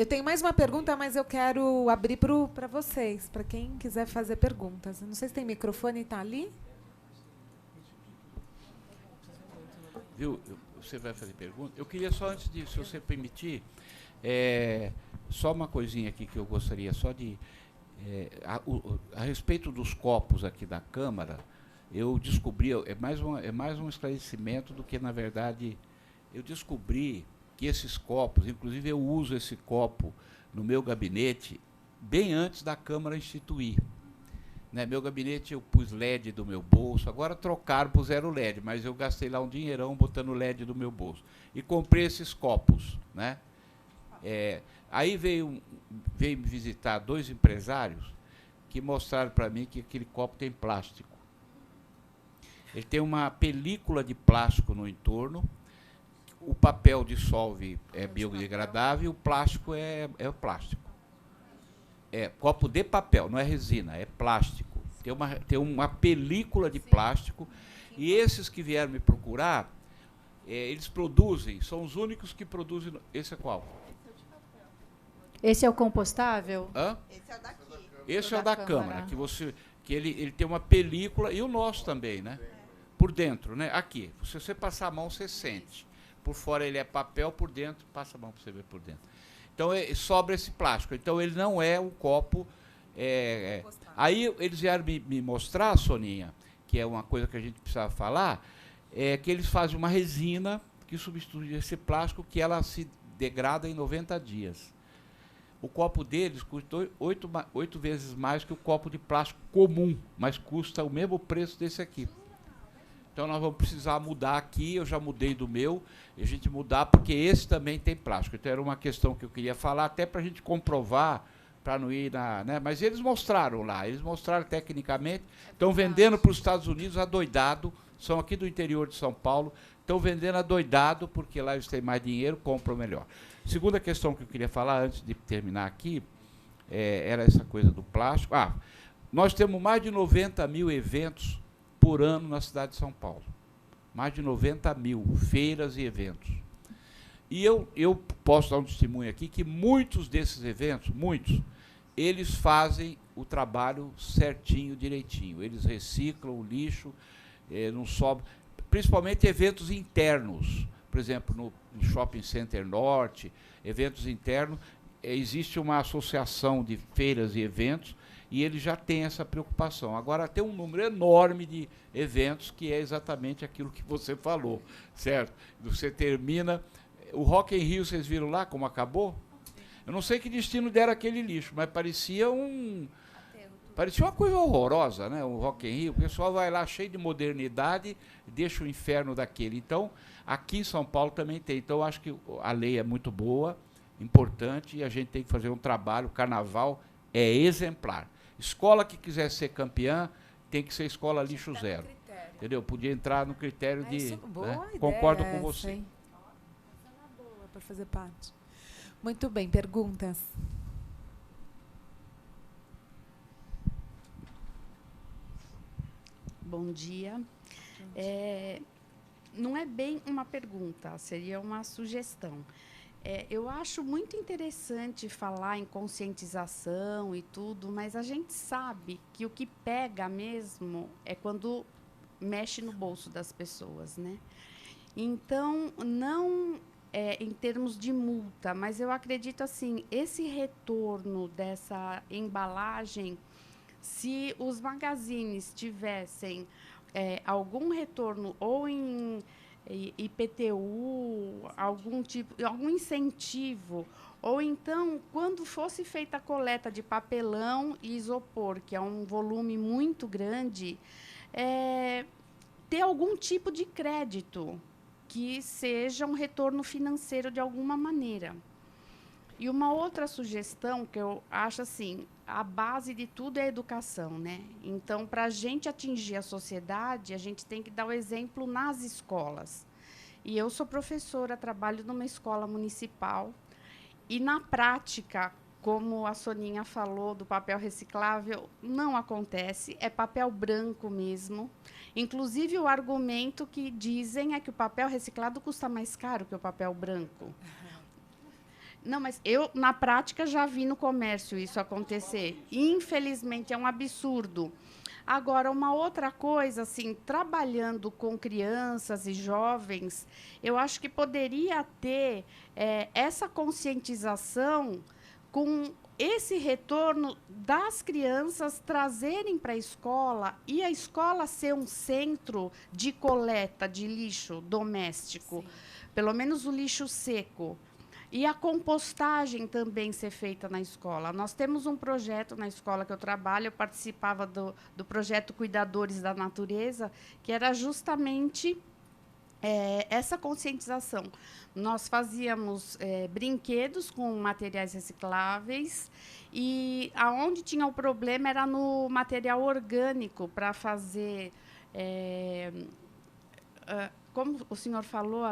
Eu tenho mais uma pergunta, mas eu quero abrir para vocês, para quem quiser fazer perguntas. Eu não sei se tem microfone, está ali? Viu? Você vai fazer pergunta? Eu queria só, antes de, se você permitir, só uma coisinha aqui que eu gostaria só de... a respeito dos copos aqui da Câmara, eu descobri, é mais um esclarecimento do que, na verdade, eu descobri que esses copos, inclusive eu uso esse copo no meu gabinete bem antes da Câmara instituir. Né, meu gabinete eu pus LED do meu bolso, agora trocaram por zero LED, mas eu gastei lá um dinheirão botando LED do meu bolso. E comprei esses copos. Né? Aí veio me visitar 2 empresários que mostraram para mim que aquele copo tem plástico. Ele tem uma película de plástico no entorno, o papel dissolve, é biodegradável, e o plástico é o plástico. É copo de papel, não é resina, é plástico. Tem uma película de plástico. E esses que vieram me procurar, eles produzem, são os únicos que produzem. Esse é qual? Esse é o compostável? Hã? Esse é o daqui. Esse é o da Câmara, que ele tem uma película, e o nosso também, né? Por dentro, né? Aqui, se você passar a mão, você sente. Por fora ele é papel, por dentro, passa a mão para você ver por dentro. Então, sobra esse plástico. Então, ele não é um copo... Aí, eles vieram me mostrar, Soninha, que é uma coisa que a gente precisava falar, que eles fazem uma resina que substitui esse plástico, que ela se degrada em 90 dias. O copo deles custa 8 vezes mais que o copo de plástico comum, mas custa o mesmo preço desse aqui. Então, nós vamos precisar mudar aqui, eu já mudei do meu, e a gente mudar, porque esse também tem plástico. Então, era uma questão que eu queria falar, até para a gente comprovar, para não ir na... Né? Mas eles mostraram lá, eles mostraram tecnicamente, estão vendendo para os Estados Unidos adoidado, são aqui do interior de São Paulo, estão vendendo adoidado, porque lá eles têm mais dinheiro, compram melhor. Segunda questão que eu queria falar, antes de terminar aqui, era essa coisa do plástico. Nós temos mais de 90 mil eventos por ano na cidade de São Paulo. Mais de 90 mil feiras e eventos. E eu posso dar um testemunho aqui que muitos desses eventos, eles fazem o trabalho certinho, direitinho. Eles reciclam o lixo, não sobra. Principalmente eventos internos. Por exemplo, no Shopping Center Norte, eventos internos, existe uma associação de feiras e eventos, e ele já tem essa preocupação. Agora, tem um número enorme de eventos que é exatamente aquilo que você falou, certo? Você termina... O Rock in Rio, vocês viram lá como acabou? Eu não sei que destino deram aquele lixo, mas parecia uma coisa horrorosa, né? O Rock in Rio, o pessoal vai lá cheio de modernidade, deixa o inferno daquele. Então, aqui em São Paulo também tem. Então, eu acho que a lei é muito boa, importante, e a gente tem que fazer um trabalho. O carnaval é exemplar. Escola que quiser ser campeã tem que ser escola lixo zero. Entendeu? Podia entrar no critério de... Concordo com você. Boa para fazer parte. Muito bem, perguntas? Bom dia. Não é bem uma pergunta, seria uma sugestão. Eu acho muito interessante falar em conscientização e tudo, mas a gente sabe que o que pega mesmo é quando mexe no bolso das pessoas, né? Então, não em termos de multa, mas eu acredito assim, esse retorno dessa embalagem, se os magazines tivessem algum retorno ou em IPTU, algum incentivo, ou então, quando fosse feita a coleta de papelão e isopor, que é um volume muito grande, ter algum tipo de crédito que seja um retorno financeiro de alguma maneira. E uma outra sugestão que eu acho assim, a base de tudo é a educação, né? Então, para a gente atingir a sociedade, a gente tem que dar o exemplo nas escolas. E eu sou professora, trabalho numa escola municipal, e na prática, como a Soninha falou do papel reciclável, não acontece, é papel branco mesmo. Inclusive, o argumento que dizem é que o papel reciclado custa mais caro que o papel branco. Não, mas eu, na prática, já vi no comércio isso acontecer. Infelizmente, é um absurdo. Agora, uma outra coisa, assim, trabalhando com crianças e jovens, eu acho que poderia ter essa conscientização com esse retorno das crianças trazerem para a escola e a escola ser um centro de coleta de lixo doméstico, pelo menos o lixo seco. E a compostagem também ser feita na escola. Nós temos um projeto na escola que eu trabalho, eu participava do projeto Cuidadores da Natureza, que era justamente essa conscientização. Nós fazíamos brinquedos com materiais recicláveis e aonde tinha o problema era no material orgânico para fazer... como o senhor falou,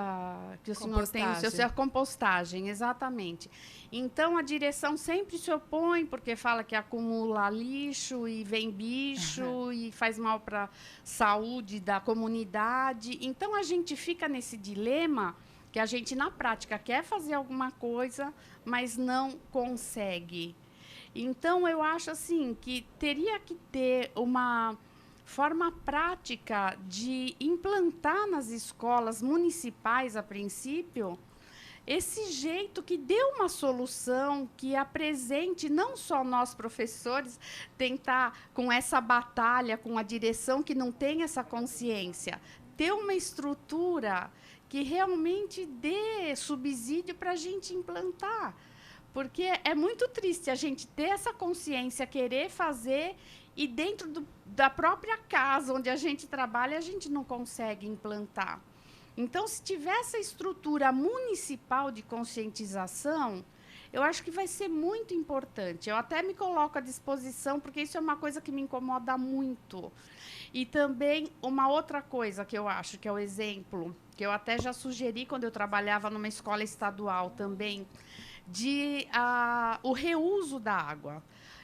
que o senhor tem a compostagem, exatamente. Então, a direção sempre se opõe, porque fala que acumula lixo e vem bicho e faz mal para a saúde da comunidade. Então, a gente fica nesse dilema que a gente, na prática, quer fazer alguma coisa, mas não consegue. Então, eu acho assim que teria que ter uma forma prática de implantar nas escolas municipais, a princípio, esse jeito que dê uma solução, que apresente não só nós, professores, tentar com essa batalha com a direção que não tem essa consciência, ter uma estrutura que realmente dê subsídio para a gente implantar. Porque é muito triste a gente ter essa consciência, querer fazer e dentro da própria casa onde a gente trabalha, a gente não consegue implantar. Então, se tiver essa estrutura municipal de conscientização, eu acho que vai ser muito importante. Eu até me coloco à disposição, porque isso é uma coisa que me incomoda muito. E também uma outra coisa que eu acho que é o exemplo, que eu até já sugeri quando eu trabalhava numa escola estadual também, o reuso da água.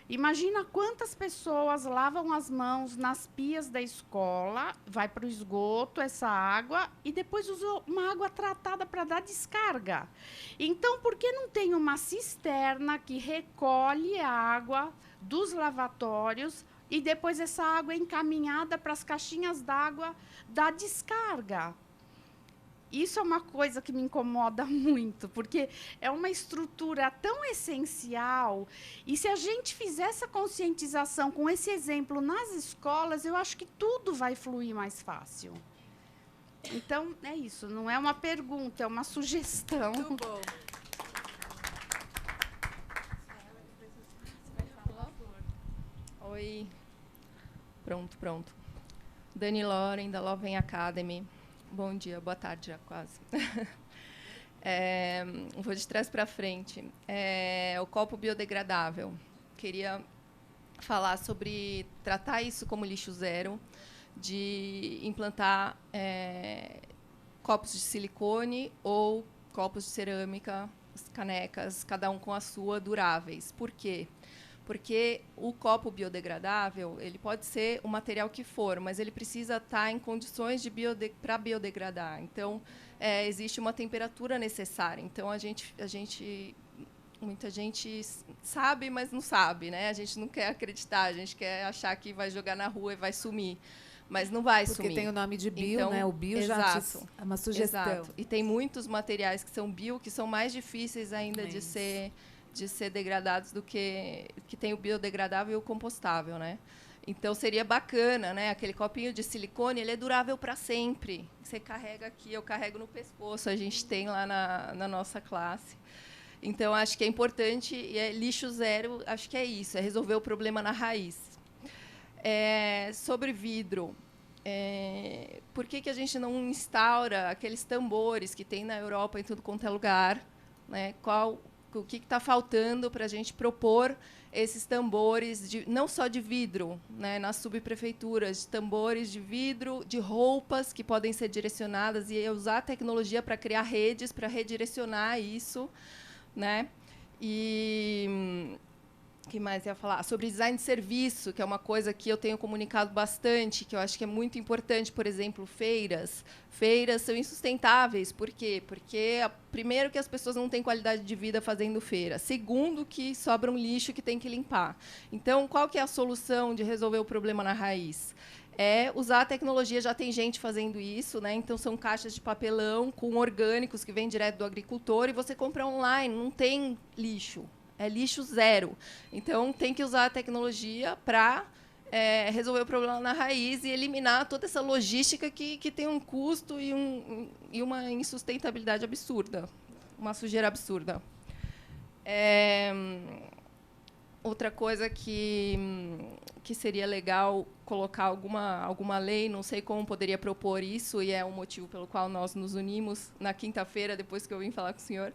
Imagina quantas pessoas lavam as mãos nas pias da escola, vai para o esgoto essa água e depois usa uma água tratada para dar descarga. Então, por que não tem uma cisterna que recolhe a água dos lavatórios e depois essa água é encaminhada para as caixinhas d'água da descarga? Isso é uma coisa que me incomoda muito, porque é uma estrutura tão essencial. E se a gente fizer essa conscientização com esse exemplo nas escolas, eu acho que tudo vai fluir mais fácil. Então, é isso. Não é uma pergunta, é uma sugestão. Muito bom. Oi. Pronto. Dani Loren, da Loven Academy. Bom dia, boa tarde já, quase. Vou de trás para frente. O copo biodegradável. Queria falar sobre tratar isso como lixo zero, de implantar copos de silicone ou copos de cerâmica, canecas, cada um com a sua, duráveis. Por quê? Porque o copo biodegradável, ele pode ser o material que for, mas ele precisa estar em condições para biodegradar. Então, existe uma temperatura necessária. Então, muita gente sabe, mas não sabe, né? A gente não quer acreditar, a gente quer achar que vai jogar na rua e vai sumir. Mas não vai sumir. Porque tem o nome de bio, então, né? O bio exato, já é uma sugestão. Exato. E tem muitos materiais que são bio, que são mais difíceis ainda de ser degradados do que tem o biodegradável e o compostável, né? Então, seria bacana, né? Aquele copinho de silicone, ele é durável para sempre. Você carrega aqui, eu carrego no pescoço, a gente tem lá na nossa classe. Então, acho que é importante, e lixo zero, acho que é isso, é resolver o problema na raiz. Sobre vidro, por que a gente não instaura aqueles tambores que tem na Europa em tudo quanto é lugar, né? O que está faltando para a gente propor esses tambores, não só de vidro, né, nas subprefeituras, de tambores de vidro, de roupas que podem ser direcionadas e usar a tecnologia para criar redes, para redirecionar isso, né? E que mais ia falar? Sobre design de serviço, que é uma coisa que eu tenho comunicado bastante, que eu acho que é muito importante. Por exemplo, feiras. Feiras são insustentáveis. Por quê? Porque, primeiro, que as pessoas não têm qualidade de vida fazendo feira. Segundo, que sobra um lixo que tem que limpar. Então, qual que é a solução de resolver o problema na raiz? É usar a tecnologia. Já tem gente fazendo isso, né? Então, são caixas de papelão com orgânicos que vêm direto do agricultor e você compra online, não tem lixo. É lixo zero. Então, tem que usar a tecnologia para resolver o problema na raiz e eliminar toda essa logística que tem um custo e uma insustentabilidade absurda, uma sujeira absurda. Outra coisa que seria legal colocar alguma lei, não sei como poderia propor isso, e é o motivo pelo qual nós nos unimos na quinta-feira, depois que eu vim falar com o senhor,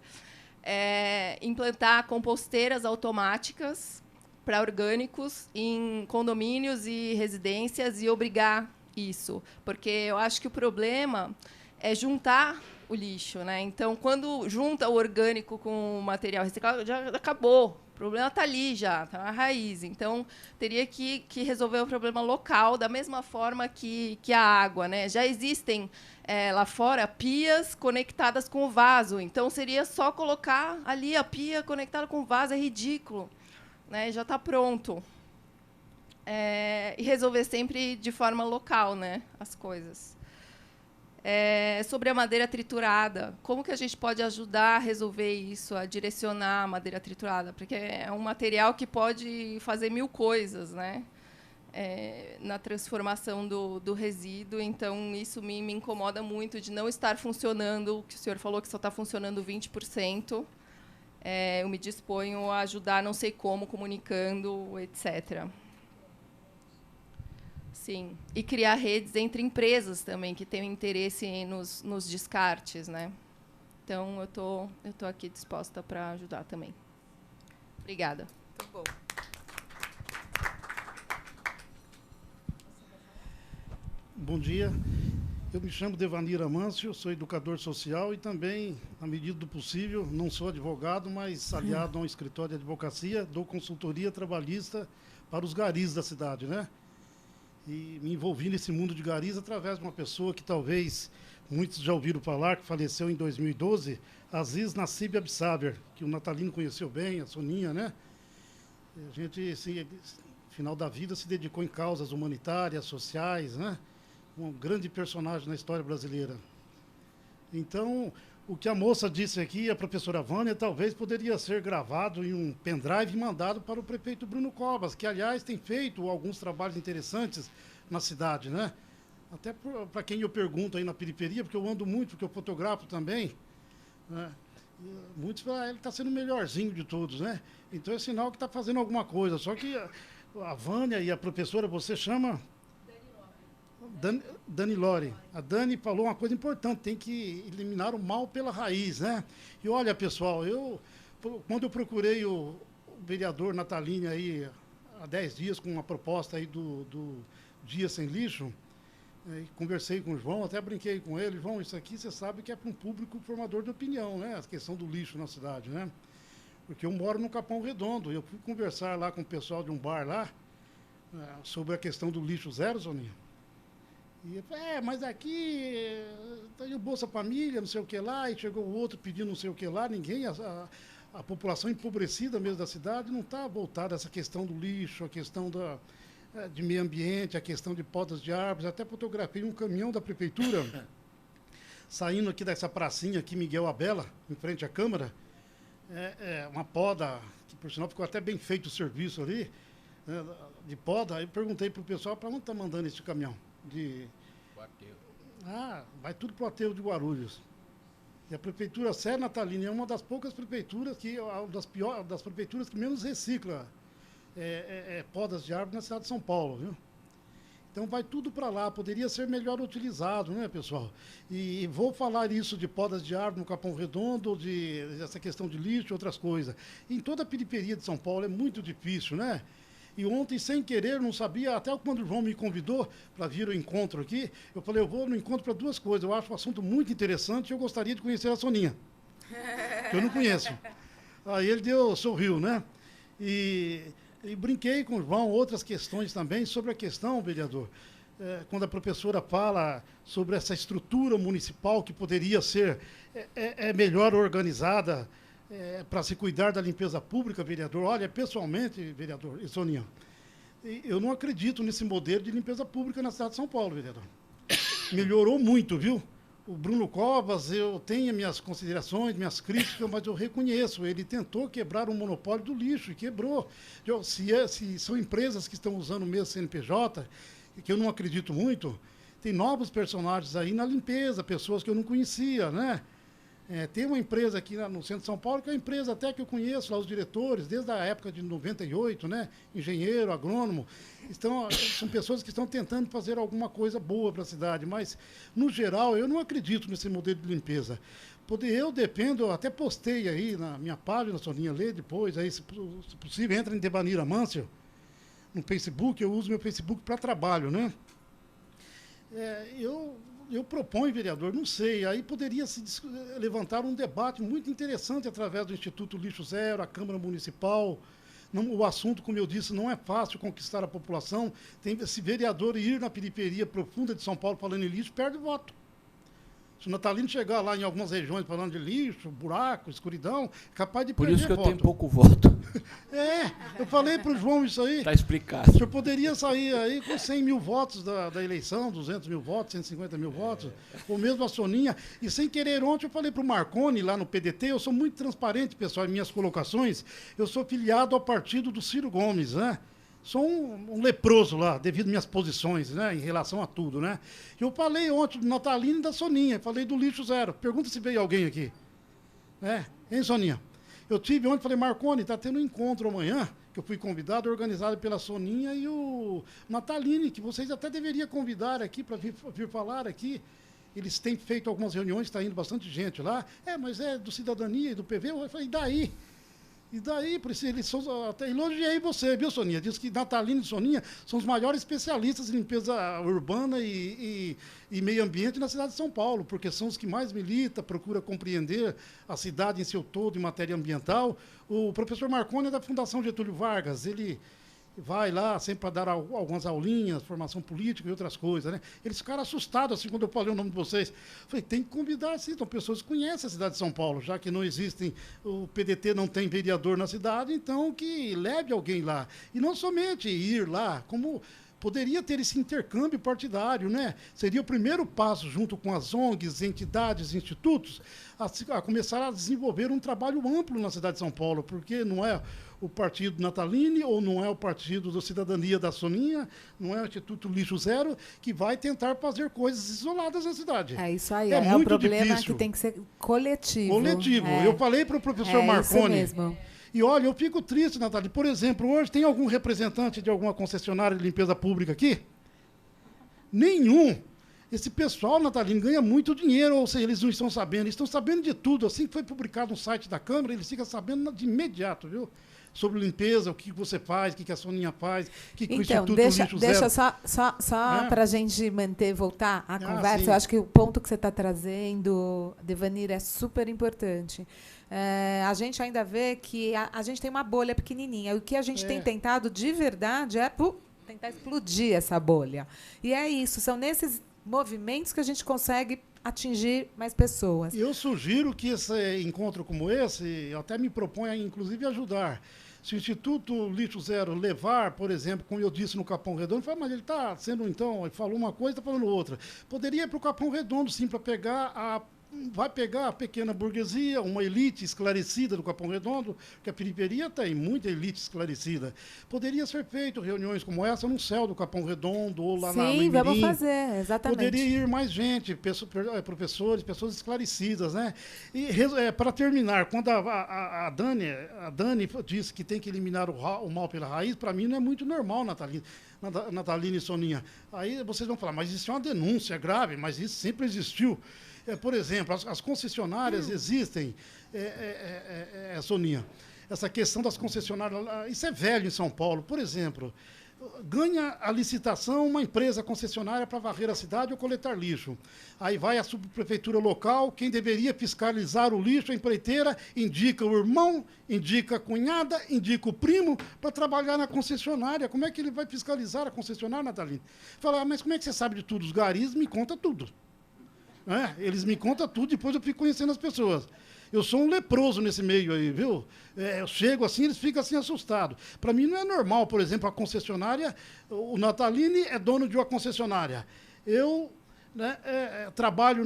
implantar composteiras automáticas para orgânicos em condomínios e residências e obrigar isso. Porque eu acho que o problema é juntar o lixo, né? Então, quando junta o orgânico com o material reciclado, já acabou. O problema está ali já, está na raiz. Então, teria que resolver o problema local, da mesma forma que a água, né? Já existem lá fora pias conectadas com o vaso. Então, seria só colocar ali a pia conectada com o vaso. É ridículo, né? Já está pronto. E resolver sempre de forma local, né, as coisas. Sobre a madeira triturada, como que a gente pode ajudar a resolver isso, a direcionar a madeira triturada? Porque é um material que pode fazer 1000 coisas, né? Na transformação do resíduo. Então, isso me incomoda muito de não estar funcionando, o que o senhor falou que só está funcionando 20%. Eu me disponho a ajudar, não sei como, comunicando, etc. Sim, e criar redes entre empresas também que tenham interesse nos descartes, né? Então, eu tô aqui disposta para ajudar também. Obrigada. Muito bom. Bom dia. Eu me chamo Devanir Amâncio, sou educador social e também, na medida do possível, não sou advogado, mas aliado a um escritório de advocacia, dou consultoria trabalhista para os garis da cidade, né? E me envolvi nesse mundo de garis através de uma pessoa que talvez muitos já ouviram falar, que faleceu em 2012, Aziz Nassib Absaber, que o Natalino conheceu bem, a Soninha, né? A gente, assim, no final da vida, se dedicou em causas humanitárias, sociais, né? Um grande personagem na história brasileira. Então, o que a moça disse aqui, a professora Vânia, talvez poderia ser gravado em um pendrive e mandado para o prefeito Bruno Covas, que, aliás, tem feito alguns trabalhos interessantes na cidade, né? Até para quem eu pergunto aí na periferia, porque eu ando muito, porque eu fotografo também, né? Muitos falam, ele está sendo o melhorzinho de todos, né? Então é sinal que está fazendo alguma coisa. Só que a Vânia e a professora, você chama... Dani Lore. A Dani falou uma coisa importante, tem que eliminar o mal pela raiz, né? E olha, pessoal, quando eu procurei o vereador Natalini aí há 10 dias com uma proposta aí do Dia Sem Lixo, conversei com o João, até brinquei com ele, João, isso aqui você sabe que é para um público formador de opinião, né? A questão do lixo na cidade, né? Porque eu moro no Capão Redondo, eu fui conversar lá com o pessoal de um bar lá, sobre a questão do lixo zero, Soninha. E eu falei, mas aqui tem o Bolsa Família, não sei o que lá, e chegou o outro pedindo não sei o que lá, ninguém, a população empobrecida mesmo da cidade não está voltada a essa questão do lixo, a questão de meio ambiente, a questão de podas de árvores. Até fotografei um caminhão da prefeitura saindo aqui dessa pracinha aqui, Miguel Abela, em frente à Câmara, uma poda, que por sinal ficou até bem feito o serviço ali, de poda. Aí eu perguntei para o pessoal, para onde está mandando esse caminhão? Vai tudo para o aterro de Guarulhos. E a prefeitura Sé Natalina é uma das poucas prefeituras das prefeituras que menos recicla podas de árvore na cidade de São Paulo, viu? Então vai tudo para lá, poderia ser melhor utilizado, né, pessoal? E vou falar isso de podas de árvore no Capão Redondo, essa questão de lixo, outras coisas. Em toda a periferia de São Paulo é muito difícil, né? E ontem, sem querer, não sabia, até quando o João me convidou para vir ao encontro aqui, eu falei, eu vou no encontro para 2 coisas. Eu acho um assunto muito interessante e eu gostaria de conhecer a Soninha, que eu não conheço. Aí ele sorriu, né? E brinquei com o João outras questões também sobre a questão, vereador, quando a professora fala sobre essa estrutura municipal que poderia ser melhor organizada para se cuidar da limpeza pública, vereador. Olha, pessoalmente, vereador e Soninha, eu não acredito nesse modelo de limpeza pública na cidade de São Paulo, vereador. Melhorou muito, viu? O Bruno Covas, eu tenho minhas considerações, minhas críticas, mas eu reconheço, ele tentou quebrar o monopólio do lixo e quebrou. Se são empresas que estão usando o mesmo CNPJ, que eu não acredito muito, tem novos personagens aí na limpeza, pessoas que eu não conhecia, né? Tem uma empresa aqui no centro de São Paulo, que é uma empresa até que eu conheço, lá os diretores, desde a época de 98, né? Engenheiro, agrônomo. São pessoas que estão tentando fazer alguma coisa boa para a cidade, mas, no geral, eu não acredito nesse modelo de limpeza. Eu dependo, eu até postei aí na minha página, Soninha, lê depois, aí, se possível, entra em Devanir Amâncio, no Facebook, eu uso meu Facebook para trabalho, né? Eu proponho, vereador, não sei, aí poderia se levantar um debate muito interessante através do Instituto Lixo Zero, a Câmara Municipal. O assunto, como eu disse, não é fácil conquistar a população. Esse vereador ir na periferia profunda de São Paulo falando em lixo, perde voto. Se o Natalino chegar lá em algumas regiões falando de lixo, buraco, escuridão, é capaz de perder voto. Por isso que eu tenho pouco voto. Eu falei para o João isso aí. Está explicado. O senhor poderia sair aí com 100 mil votos da eleição, 200 mil votos, 150 mil votos, ou mesmo a Soninha. E sem querer, ontem eu falei para o Marconi, lá no PDT, eu sou muito transparente, pessoal, em minhas colocações. Eu sou filiado ao partido do Ciro Gomes, né? Sou um leproso lá, devido às minhas posições, né, em relação a tudo, né? Eu falei ontem do Natalino e da Soninha, falei do Lixo Zero. Pergunta se veio alguém aqui. Hein, Soninha? Eu tive ontem, falei, Marconi, está tendo um encontro amanhã, que eu fui convidado, organizado pela Soninha e o Natalini, que vocês até deveriam convidar aqui para vir falar aqui. Eles têm feito algumas reuniões, está indo bastante gente lá. Mas é do Cidadania e do PV. Eu falei, e daí? E daí, por isso, eles são, até elogiei você, viu, Soninha? Diz que Natalino e Soninha são os maiores especialistas em limpeza urbana e meio ambiente na cidade de São Paulo, porque são os que mais militam, procuram compreender a cidade em seu todo em matéria ambiental. O professor Marconi é da Fundação Getúlio Vargas, ele vai lá sempre para dar algumas aulinhas, formação política e outras coisas, né? Eles ficaram assustados assim quando eu falei o nome de vocês. Falei, tem que convidar, sim, são pessoas que conhecem a cidade de São Paulo, já que não existem, o PDT não tem vereador na cidade, então que leve alguém lá. E não somente ir lá, como poderia ter esse intercâmbio partidário, né? Seria o primeiro passo, junto com as ONGs, entidades, institutos, a começar a desenvolver um trabalho amplo na cidade de São Paulo, porque não é o partido Natalini, ou não é o partido da Cidadania da Soninha, não é o Instituto Lixo Zero, que vai tentar fazer coisas isoladas na cidade. É isso aí, é muito o problema difícil. Que tem que ser coletivo. Coletivo. Eu falei para o professor Marconi. Isso mesmo. E olha, eu fico triste, Natália. Por exemplo, hoje tem algum representante de alguma concessionária de limpeza pública aqui? Nenhum. Esse pessoal, Natalino, ganha muito dinheiro, ou seja, eles não estão sabendo. Eles estão sabendo de tudo. Assim que foi publicado no site da Câmara, eles ficam sabendo de imediato, viu? Sobre limpeza, o que você faz, o que a Soninha faz, o que o Instituto Lixo Zero. Deixa só para a gente voltar à conversa. Sim. Eu acho que o ponto que você está trazendo, Devanir, é super importante. A gente ainda vê que a gente tem uma bolha pequenininha. O que a gente tem tentado de verdade é tentar explodir essa bolha. E é isso, são nesses movimentos que a gente consegue atingir mais pessoas. Eu sugiro que esse encontro como esse, eu até me proponho, inclusive, ajudar. Se o Instituto Lixo Zero levar, por exemplo, como eu disse no Capão Redondo, mas ele está sendo, então, ele falou uma coisa, está falando outra. Poderia ir para o Capão Redondo, sim, para pegar vai pegar a pequena burguesia, uma elite esclarecida do Capão Redondo, que a periferia tem muita elite esclarecida. Poderia ser feito reuniões como essa no céu do Capão Redondo ou lá no Imirim. Sim, vamos fazer, exatamente. Poderia ir mais gente, professores, pessoas esclarecidas, né? E para terminar, quando a Dani disse que tem que eliminar o mal pela raiz, para mim não é muito normal, Natalina e Soninha. Aí vocês vão falar, mas isso é uma denúncia grave, mas isso sempre existiu. Por exemplo, as concessionárias existem, Soninha, essa questão das concessionárias, isso é velho em São Paulo. Por exemplo, ganha a licitação uma empresa concessionária para varrer a cidade ou coletar lixo. Aí vai a subprefeitura local, quem deveria fiscalizar o lixo, a empreiteira, indica o irmão, indica a cunhada, indica o primo para trabalhar na concessionária. Como é que ele vai fiscalizar a concessionária, Natalina? Fala, mas como é que você sabe de tudo? Os garis me contam tudo. Eles me contam tudo, depois eu fico conhecendo as pessoas. Eu sou um leproso nesse meio aí, viu? Eu chego assim, eles ficam assim assustados. Para mim não é normal, por exemplo, a concessionária, o Natalini é dono de uma concessionária. Eu trabalho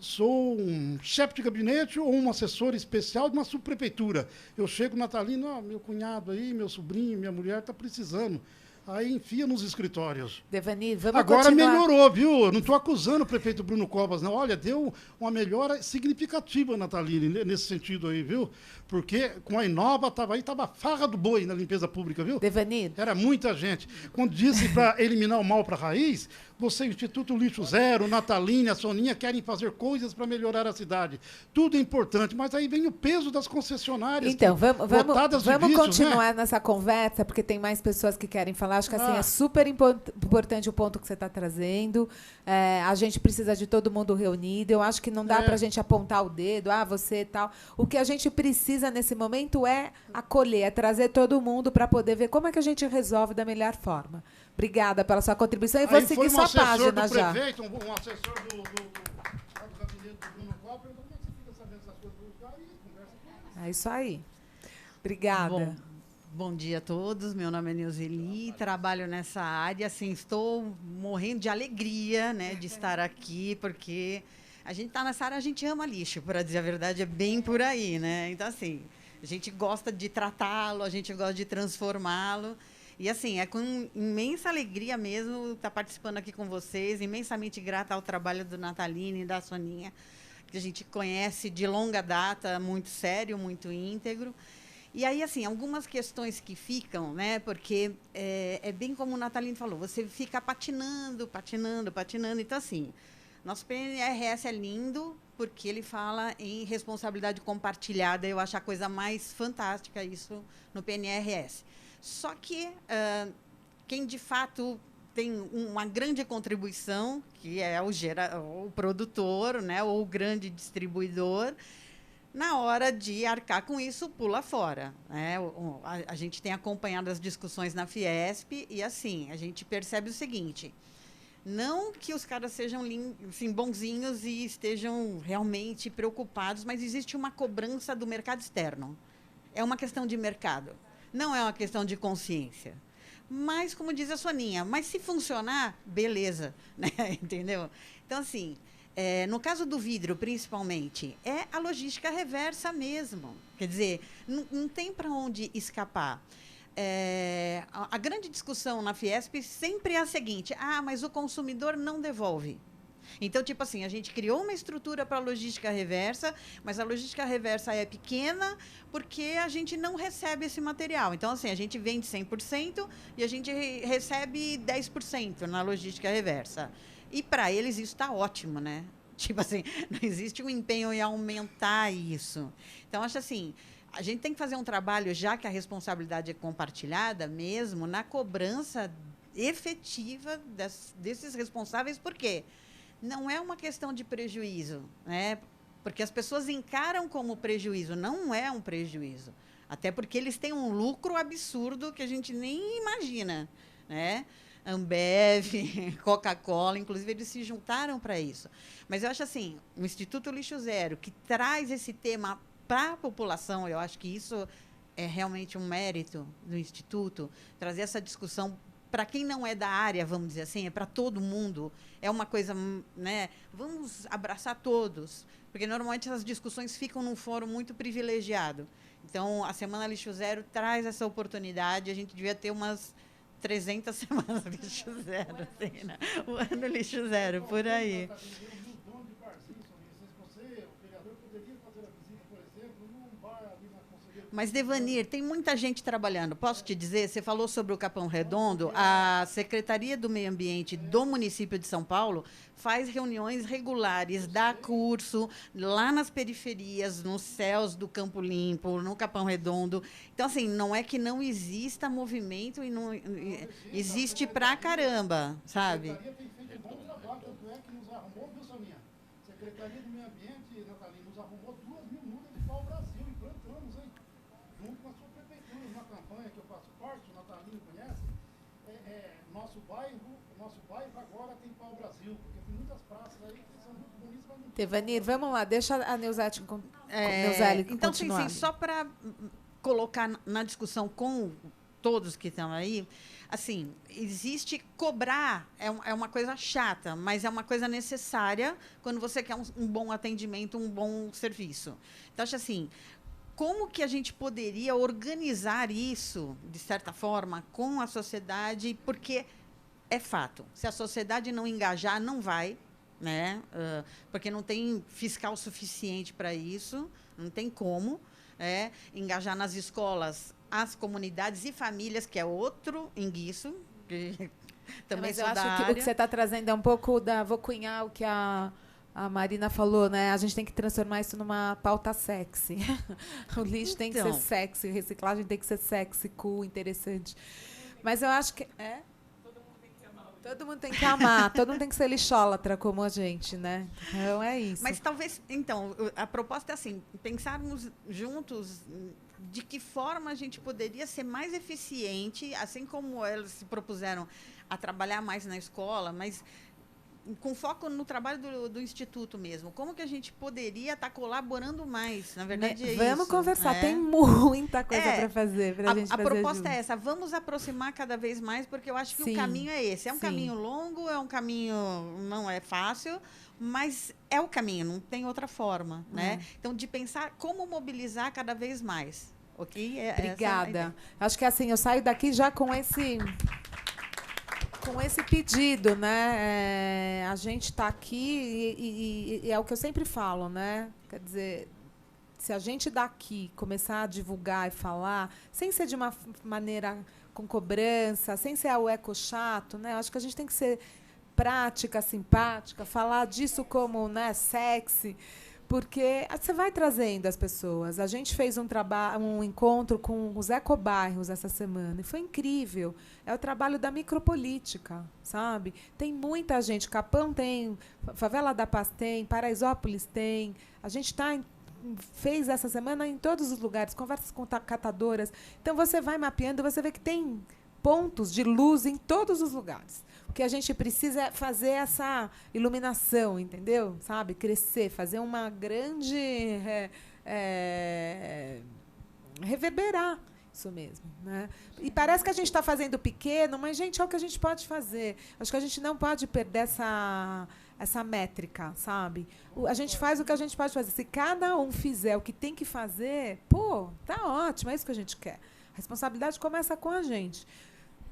sou um chefe de gabinete ou um assessor especial de uma subprefeitura. Eu chego, Natalino, meu cunhado aí, meu sobrinho, minha mulher está precisando. Aí enfia nos escritórios. Devanir, vamos Agora continuar. melhorou, viu? Eu não estou acusando o prefeito Bruno Covas, não. Olha, deu uma melhora significativa, Natalina, nesse sentido aí, viu? Porque com a Inova estava farra do boi na limpeza pública, viu? Devanir. Era muita gente. Quando disse para eliminar o mal para a raiz, você, Instituto Lixo Zero, Natalina, a Soninha querem fazer coisas para melhorar a cidade. Tudo é importante, mas aí vem o peso das concessionárias. Então, vamos continuar né? nessa conversa, porque tem mais pessoas que querem falar. Acho que assim, é super importante o ponto que você está trazendo. A gente precisa de todo mundo reunido. Eu acho que não dá para a gente apontar o dedo, você e tal. O que a gente precisa nesse momento é acolher, é trazer todo mundo para poder ver como é que a gente resolve da melhor forma. Obrigada pela sua contribuição e vou seguir sua página já. Prefeito, um assessor do gabinete do Bruno Covas, como é que você fica sabendo essas coisas? Aí, conversa com ele. É isso aí. Obrigada. Bom dia a todos, meu nome é Neuzeli, trabalho nessa área, assim, estou morrendo de alegria, né, de estar aqui, porque a gente está nessa área, a gente ama lixo, para dizer a verdade, é bem por aí, né? Então, assim, a gente gosta de tratá-lo, a gente gosta de transformá-lo, e, assim, é com imensa alegria mesmo estar participando aqui com vocês, imensamente grata ao trabalho do Natalini e da Soninha, que a gente conhece de longa data, muito sério, muito íntegro. E aí, assim, algumas questões que ficam, né? Porque é bem como o Natalino falou, você fica patinando. Então, assim, nosso PNRS é lindo porque ele fala em responsabilidade compartilhada. Eu acho a coisa mais fantástica isso no PNRS. Só que quem, de fato, tem uma grande contribuição, que é o produtor, né? Ou o grande distribuidor, na hora de arcar com isso, pula fora. Né? A gente tem acompanhado as discussões na Fiesp e, assim, a gente percebe o seguinte, não que os caras sejam assim, bonzinhos e estejam realmente preocupados, mas existe uma cobrança do mercado externo. É uma questão de mercado, não é uma questão de consciência. Mas, como diz a Soninha, mas se funcionar, beleza, né? Entendeu? Então, assim... no caso do vidro, principalmente, é a logística reversa mesmo. Quer dizer, não tem para onde escapar. A grande discussão na Fiesp sempre é a seguinte, mas o consumidor não devolve. Então, tipo assim, a gente criou uma estrutura para a logística reversa, mas a logística reversa é pequena porque a gente não recebe esse material. Então, assim, a gente vende 100% e a gente recebe 10% na logística reversa. E para eles isso está ótimo, né? Tipo assim, não existe um empenho em aumentar isso. Então, acho assim, a gente tem que fazer um trabalho, já que a responsabilidade é compartilhada mesmo, na cobrança efetiva desses responsáveis, por quê? Não é uma questão de prejuízo, né? Porque as pessoas encaram como prejuízo, não é um prejuízo. Até porque eles têm um lucro absurdo que a gente nem imagina, né? Ambev, Coca-Cola, inclusive eles se juntaram para isso. Mas eu acho assim, o Instituto Lixo Zero, que traz esse tema para a população, eu acho que isso é realmente um mérito do Instituto, trazer essa discussão para quem não é da área, vamos dizer assim, é para todo mundo, é uma coisa, né? Vamos abraçar todos, porque normalmente essas discussões ficam num fórum muito privilegiado. Então, a Semana Lixo Zero traz essa oportunidade, a gente devia ter umas 300 semanas lixo zero, assim, né? O ano lixo zero, por aí. Mas, Devanir, tem muita gente trabalhando. Posso te dizer, você falou sobre o Capão Redondo, a Secretaria do Meio Ambiente do município de São Paulo faz reuniões regulares, dá curso lá nas periferias, nos céus do Campo Limpo, no Capão Redondo. Então, assim, não é que não exista movimento e não existe pra caramba, sabe? A Secretaria tem feito um bom trabalho, tanto é que nos arrumou, viu, Soninha? Secretaria do Meio Ambiente, Natalina, nos arrumou 2.000 mudas de pau-brasil e plantamos, hein? Junto com a sua prefeitura, numa campanha que eu faço parte, o Natalino conhece, nosso bairro agora tem pau-brasil, porque tem muitas praças aí que são muito bonitas, mas não tem. Devanir, vamos lá, deixa a Neuzete Então, continuar. sim, só para colocar na discussão com todos que estão aí, assim, existe cobrar, é uma coisa chata, mas é uma coisa necessária quando você quer um bom atendimento, um bom serviço. Então, acho assim, como que a gente poderia organizar isso, de certa forma, com a sociedade, porque é fato, se a sociedade não engajar, não vai, né? Porque não tem fiscal suficiente para isso, não tem como engajar nas escolas as comunidades e famílias, que é outro enguiço, que também Mas eu sou da acho que área. o que você está trazendo é um pouco da... Vou cunhar o que a Marina falou, né? A gente tem que transformar isso numa pauta sexy. O lixo tem que ser sexy, reciclagem tem que ser sexy, cool, interessante. Mas eu acho que... Todo mundo tem que amar, todo mundo tem que ser lixólatra como a gente, né? Então é isso. Mas talvez, então, a proposta é assim, pensarmos juntos de que forma a gente poderia ser mais eficiente, assim como elas se propuseram a trabalhar mais na escola, mas com foco no trabalho do Instituto mesmo. Como que a gente poderia estar colaborando mais? Na verdade, é isso. Vamos conversar, tem muita coisa para fazer, para a gente fazer A proposta junto. é essa, vamos aproximar cada vez mais, porque eu acho que Sim, o caminho é esse. É um sim. caminho longo, é um caminho, não é fácil, mas é o caminho, não tem outra forma, né? Então, de pensar como mobilizar cada vez mais, ok? Obrigada. Acho que assim, eu saio daqui já com esse pedido, né? A gente está aqui e é o que eu sempre falo, né? Quer dizer, se a gente daqui começar a divulgar e falar, sem ser de uma maneira com cobrança, sem ser o eco chato, né? Acho que a gente tem que ser prática, simpática, falar disso como, né, sexy, porque você vai trazendo as pessoas. A gente fez um encontro com os ecobairros essa semana e foi incrível. É o trabalho da micropolítica, sabe? Tem muita gente. Capão tem, Favela da Paz tem, Paraisópolis tem. A gente fez essa semana em todos os lugares, conversas com catadoras. Então, você vai mapeando, você vê que tem pontos de luz em todos os lugares. O que a gente precisa é fazer essa iluminação, entendeu? Sabe? Crescer, fazer uma grande... reverberar isso mesmo, né? E parece que a gente está fazendo pequeno, mas, gente, é o que a gente pode fazer. Acho que a gente não pode perder essa métrica, sabe? A gente faz o que a gente pode fazer. Se cada um fizer o que tem que fazer, pô, tá ótimo, é isso que a gente quer. A responsabilidade começa com a gente.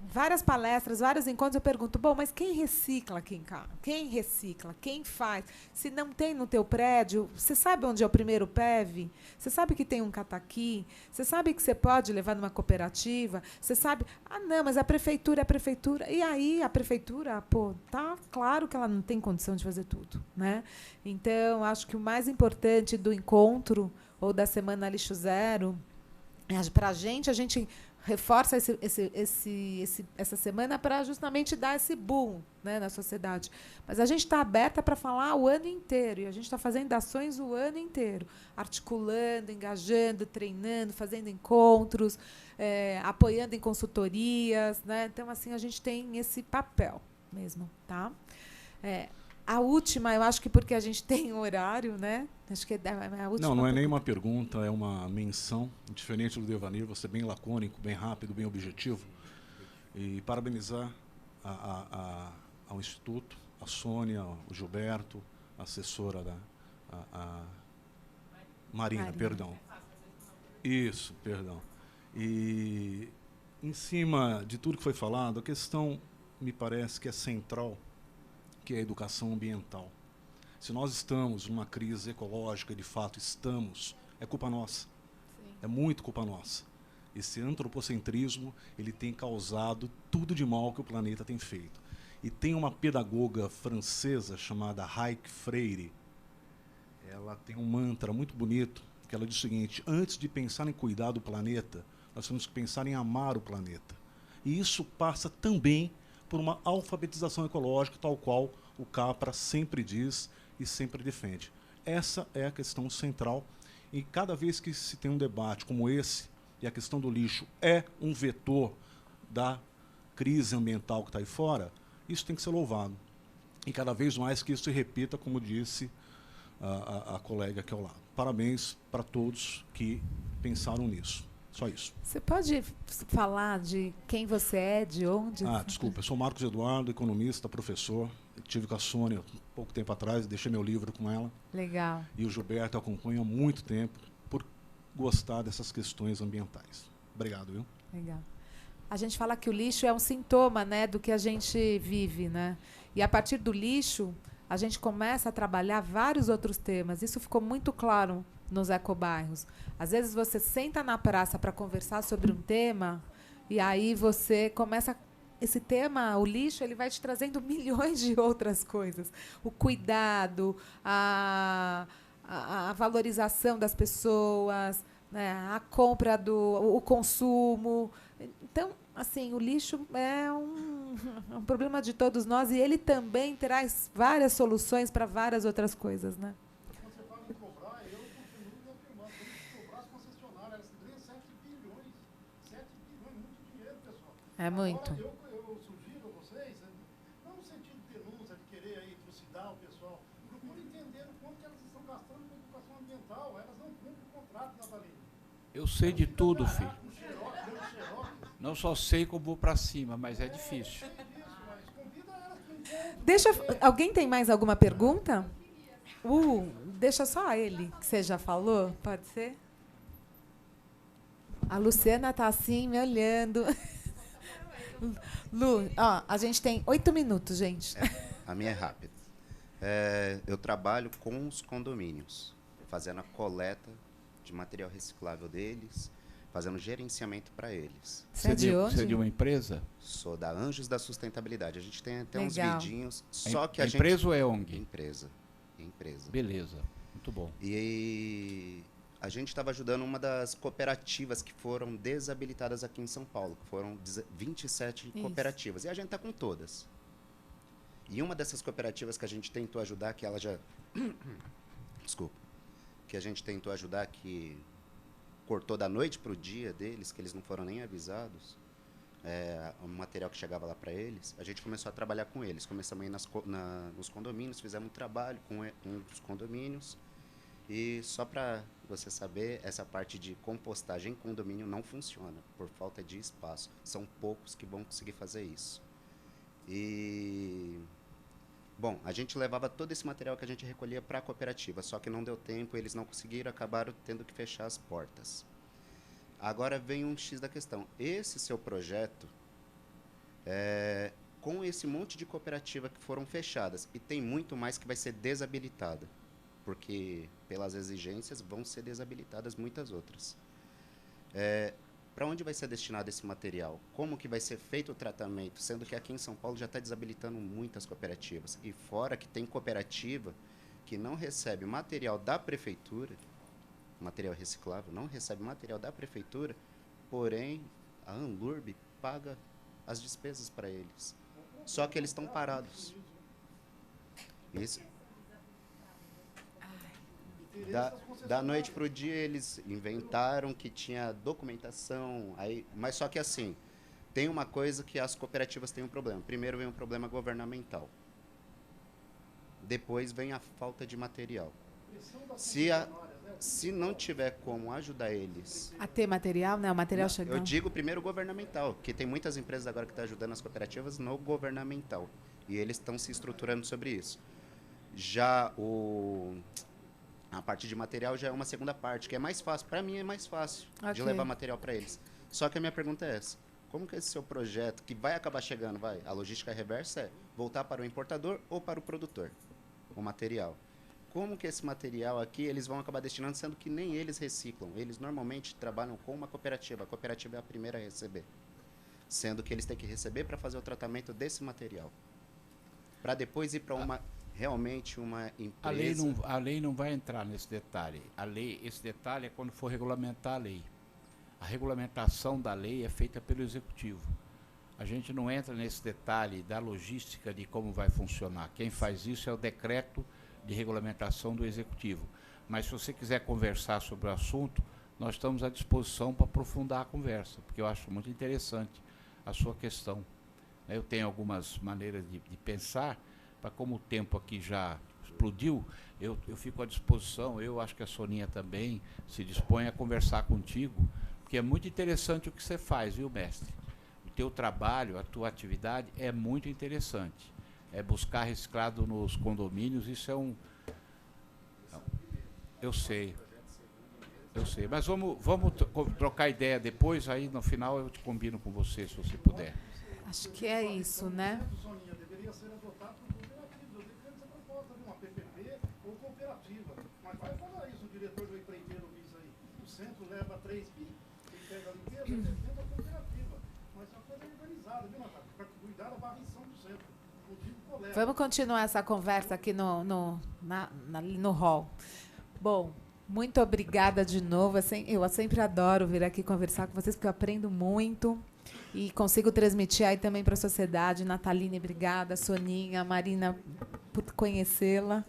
Várias palestras, vários encontros, eu pergunto, bom, mas quem recicla aqui em casa? Quem recicla? Quem faz? Se não tem no teu prédio, você sabe onde é o primeiro PEV? Você sabe que tem um cataqui? Você sabe que você pode levar numa cooperativa? Você sabe... Ah, não, mas a prefeitura é a prefeitura. E aí, a prefeitura, pô, tá claro que ela não tem condição de fazer tudo, né? Então, acho que o mais importante do encontro ou da Semana Lixo Zero, para a gente reforça essa semana para justamente dar esse boom, né, na sociedade. Mas a gente está aberta para falar o ano inteiro, e a gente está fazendo ações o ano inteiro, articulando, engajando, treinando, fazendo encontros, apoiando em consultorias, né? Então, assim, a gente tem esse papel mesmo, tá? A última, eu acho que porque a gente tem horário, né? Acho que é a última. Não é nem uma pergunta, é uma menção. Diferente do Devanir, você é bem lacônico, bem rápido, bem objetivo. E parabenizar ao Instituto, a Sônia, o Gilberto, a assessora a Marina, perdão. Isso, perdão. E, em cima de tudo que foi falado, a questão me parece que é central, que é a educação ambiental. Se nós estamos numa crise ecológica, de fato estamos, é culpa nossa. Sim. É muito culpa nossa. Esse antropocentrismo, ele tem causado tudo de mal que o planeta tem feito. E tem uma pedagoga francesa chamada Heike Freire. Ela tem um mantra muito bonito, que ela diz o seguinte: antes de pensar em cuidar do planeta, nós temos que pensar em amar o planeta. E isso passa também por uma alfabetização ecológica, tal qual o Capra sempre diz e sempre defende. Essa é a questão central. E cada vez que se tem um debate como esse, e a questão do lixo é um vetor da crise ambiental que está aí fora, isso tem que ser louvado. E cada vez mais que isso se repita, como disse a colega aqui ao lado. Parabéns para todos que pensaram nisso. Só isso. Você pode falar de quem você é, de onde? Desculpa, eu sou Marcos Eduardo, economista, professor. Estive com a Sônia pouco tempo atrás, deixei meu livro com ela. Legal. E o Gilberto eu acompanho há muito tempo por gostar dessas questões ambientais. Obrigado, viu? Legal. A gente fala que o lixo é um sintoma, né, do que a gente vive, né? E a partir do lixo, a gente começa a trabalhar vários outros temas. Isso ficou muito claro nos ecobairros. Às vezes você senta na praça para conversar sobre um tema e aí você começa... Esse tema, o lixo, ele vai te trazendo milhões de outras coisas. O cuidado, a valorização das pessoas, né, a compra, o consumo. Então, assim, o lixo é um problema de todos nós e ele também traz várias soluções para várias outras coisas, né? Quando você fala em cobrar, eu continuo afirmando, se cobrar as concessionárias, elas ganham 7 bilhões. 7 bilhões, muito dinheiro, pessoal. É muito. Agora, eu sugiro a vocês, não no sentido de denúncia, de querer aí trucidar o pessoal, procure entender o quanto que elas estão gastando com educação ambiental. Elas não cumprem o contrato, Natalina. Eu sei de tudo, filho. Não só sei como vou para cima, mas é difícil. Alguém tem mais alguma pergunta? Deixa só ele, que você já falou, pode ser? A Luciana está assim, me olhando. Lu, a gente tem 8 minutos, gente. A minha é rápida. Eu trabalho com os condomínios, fazendo a coleta de material reciclável deles, fazendo gerenciamento para eles. Você é de onde? Você é de uma empresa? Sou da Anjos da Sustentabilidade. A gente tem até uns Legal. vidinhos. Só que a gente... Empresa ou é ONG? Empresa. Beleza, muito bom. E a gente estava ajudando uma das cooperativas que foram desabilitadas aqui em São Paulo, que foram 27 cooperativas. E a gente está com todas. E uma dessas cooperativas que a gente tentou ajudar, que ela já... Desculpa. Que a gente tentou ajudar, que cortou da noite para o dia deles, que eles não foram nem avisados, o material que chegava lá para eles, a gente começou a trabalhar com eles. Começamos a ir nos condomínios, fizemos um trabalho com um dos condomínios. E só para você saber, essa parte de compostagem em condomínio não funciona, por falta de espaço. São poucos que vão conseguir fazer isso. E... Bom, a gente levava todo esse material que a gente recolhia para a cooperativa, só que não deu tempo, eles não conseguiram, acabaram tendo que fechar as portas. Agora vem um X da questão. Esse seu projeto, com esse monte de cooperativa que foram fechadas, e tem muito mais que vai ser desabilitada, porque pelas exigências vão ser desabilitadas muitas outras. Para onde vai ser destinado esse material? Como que vai ser feito o tratamento? Sendo que aqui em São Paulo já está desabilitando muitas cooperativas. E fora que tem cooperativa que não recebe material da prefeitura, material reciclável, não recebe material da prefeitura, porém a Anlurb paga as despesas para eles. Só que eles estão parados. Isso. Da noite para o dia eles inventaram que tinha documentação, mas só que assim, tem uma coisa que as cooperativas têm um problema. Primeiro vem um problema governamental. Depois vem a falta de material. Se não tiver como ajudar eles... A ter material, né? O material chegando. Eu digo primeiro governamental, porque tem muitas empresas agora que estão ajudando as cooperativas no governamental. E eles estão se estruturando sobre isso. Já a parte de material já é uma segunda parte, que é mais fácil. Para mim é mais fácil de levar material para eles. Só que a minha pergunta é essa. Como que esse seu projeto, que vai acabar chegando, a logística reversa é voltar para o importador ou para o produtor, o material? como que esse material aqui eles vão acabar destinando, sendo que nem eles reciclam. Eles normalmente trabalham com uma cooperativa. A cooperativa é a primeira a receber. Sendo que eles têm que receber para fazer o tratamento desse material. Para depois ir para realmente uma empresa... A lei não vai entrar nesse detalhe. Esse detalhe é quando for regulamentar a lei. A regulamentação da lei é feita pelo Executivo. A gente não entra nesse detalhe da logística de como vai funcionar. Quem faz isso é o decreto de regulamentação do Executivo. Mas se você quiser conversar sobre o assunto, nós estamos à disposição para aprofundar a conversa, porque eu acho muito interessante a sua questão. Eu tenho algumas maneiras de pensar, para como o tempo aqui já explodiu, eu fico à disposição, eu acho que a Soninha também se dispõe a conversar contigo, porque é muito interessante o que você faz, viu, mestre? O teu trabalho, a tua atividade é muito interessante. É buscar reciclado nos condomínios, isso é um... Eu sei, mas vamos trocar ideia depois, aí no final eu te combino com você, se você puder. Acho que é isso, né? Soninha, deveria ser adotado por cooperativa. Eu tenho essa proposta de uma PPP ou cooperativa. Mas vai falar isso, o diretor do empreiteiro diz aí. O centro leva 3 bi, quem pega a limpeza, dentro da cooperativa. Mas é uma coisa organizada, viu, Natália? Para cuidar da varrição do centro. Vamos continuar essa conversa aqui no hall. Bom, muito obrigada de novo. Eu sempre adoro vir aqui conversar com vocês, porque eu aprendo muito e consigo transmitir aí também para a sociedade. Nataline, obrigada. Soninha, Marina, por conhecê-la.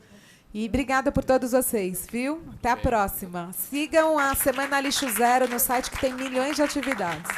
E obrigada por todos vocês, viu? Até a próxima. Sigam a Semana Lixo Zero no site, que tem milhões de atividades.